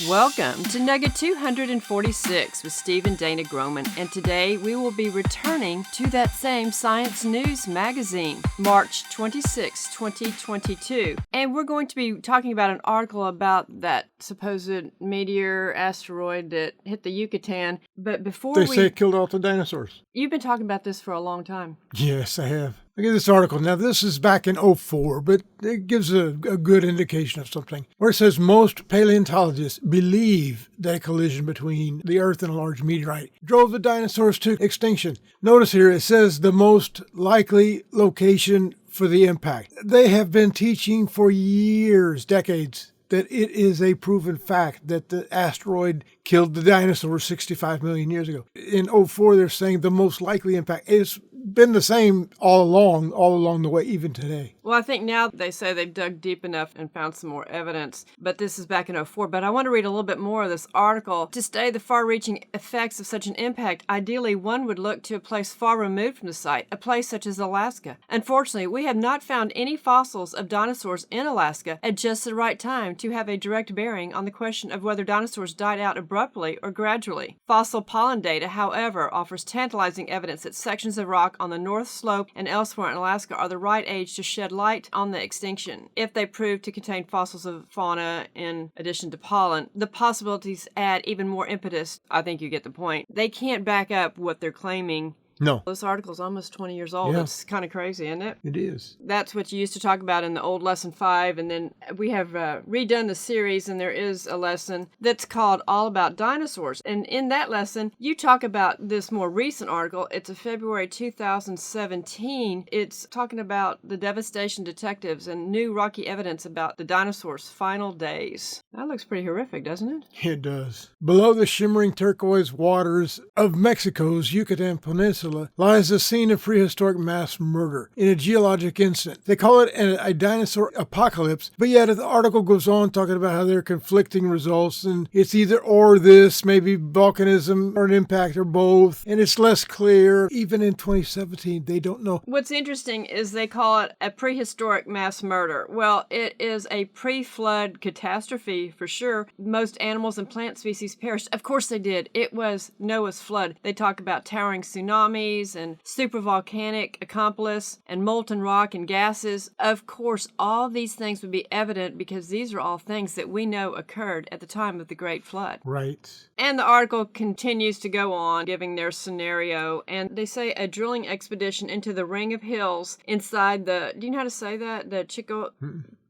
Welcome to Nugget 246 with Steve and Dana Groman, and today we will be returning to that same Science News magazine, March 26, 2022. And we're going to be talking about an article about that supposed meteor asteroid that hit the Yucatan. But before They say it killed all the dinosaurs. You've been talking about this for a long time. Yes, I have. Look at this article. Now, this is back in '04, but it gives a good indication of something. Where it says most paleontologists believe that a collision between the Earth and a large meteorite drove the dinosaurs to extinction. Notice here it says the most likely location for the impact. They have been teaching for years, decades, that it is a proven fact that the asteroid killed the dinosaurs 65 million years ago. In '04, they're saying the most likely impact is been the same all along the way, even today. Well, I think now they say they've dug deep enough and found some more evidence, but this is back in '04. But I want to read a little bit more of this article. To study the far-reaching effects of such an impact, ideally one would look to a place far removed from the site, a place such as Alaska. Unfortunately, we have not found any fossils of dinosaurs in Alaska at just the right time to have a direct bearing on the question of whether dinosaurs died out abruptly or gradually. Fossil pollen data, however, offers tantalizing evidence that sections of rock on the North Slope and elsewhere in Alaska are the right age to shed light on the extinction. If they prove to contain fossils of fauna in addition to pollen, the possibilities add even more impetus. I think you get the point. They can't back up what they're claiming. No. This article is almost 20 years old. Yeah. It's kind of crazy, isn't it? It is. That's what you used to talk about in the old Lesson 5, and then we have redone the series, and there is a lesson that's called All About Dinosaurs. And in that lesson, you talk about this more recent article. It's a February 2017. It's talking about the devastation detectives and new rocky evidence about the dinosaurs' final days. That looks pretty horrific, doesn't it? It does. Below the shimmering turquoise waters of Mexico's Yucatan Peninsula lies the scene of prehistoric mass murder in a geologic incident. They call it a dinosaur apocalypse, but yet the article goes on talking about how there are conflicting results, and it's either or this, maybe volcanism or an impact or both, and it's less clear. Even in 2017, they don't know. What's interesting is they call it a prehistoric mass murder. Well, it is a pre-flood catastrophe for sure. Most animals and plant species perished. Of course they did. It was Noah's flood. They talk about towering tsunamis and supervolcanic accomplice and molten rock and gases. Of course, all these things would be evident because these are all things that we know occurred at the time of the Great Flood. Right. And the article continues to go on, giving their scenario, and they say a drilling expedition into the ring of hills inside the, do you know how to say that? The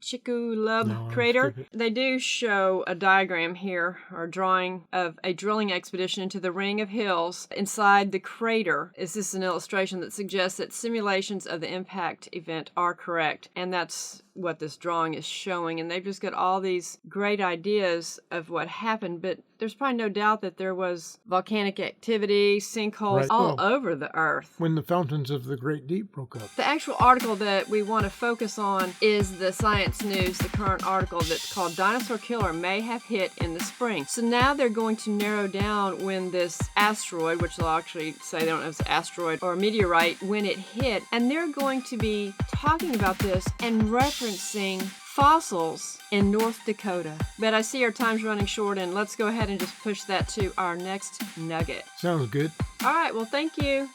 Chicxulub crater. They do show a diagram here, or a drawing of a drilling expedition into the ring of hills inside the crater. Is this an illustration that suggests that simulations of the impact event are correct? And that's what this drawing is showing. And they've just got all these great ideas of what happened, but there's probably no doubt that there was volcanic activity, sinkholes all over the Earth. When the fountains of the Great Deep broke up. The actual article that we want to focus on is the Science News, the current article that's called Dinosaur Killer May Have Hit in the Spring. So now they're going to narrow down when this asteroid, which they'll actually say they don't know if it's an asteroid or a meteorite, when it hit. And they're going to be talking about this and referencing fossils in North Dakota. But I see our time's running short, and let's go ahead and just push that to our next nugget. Sounds good. All right, well, thank you.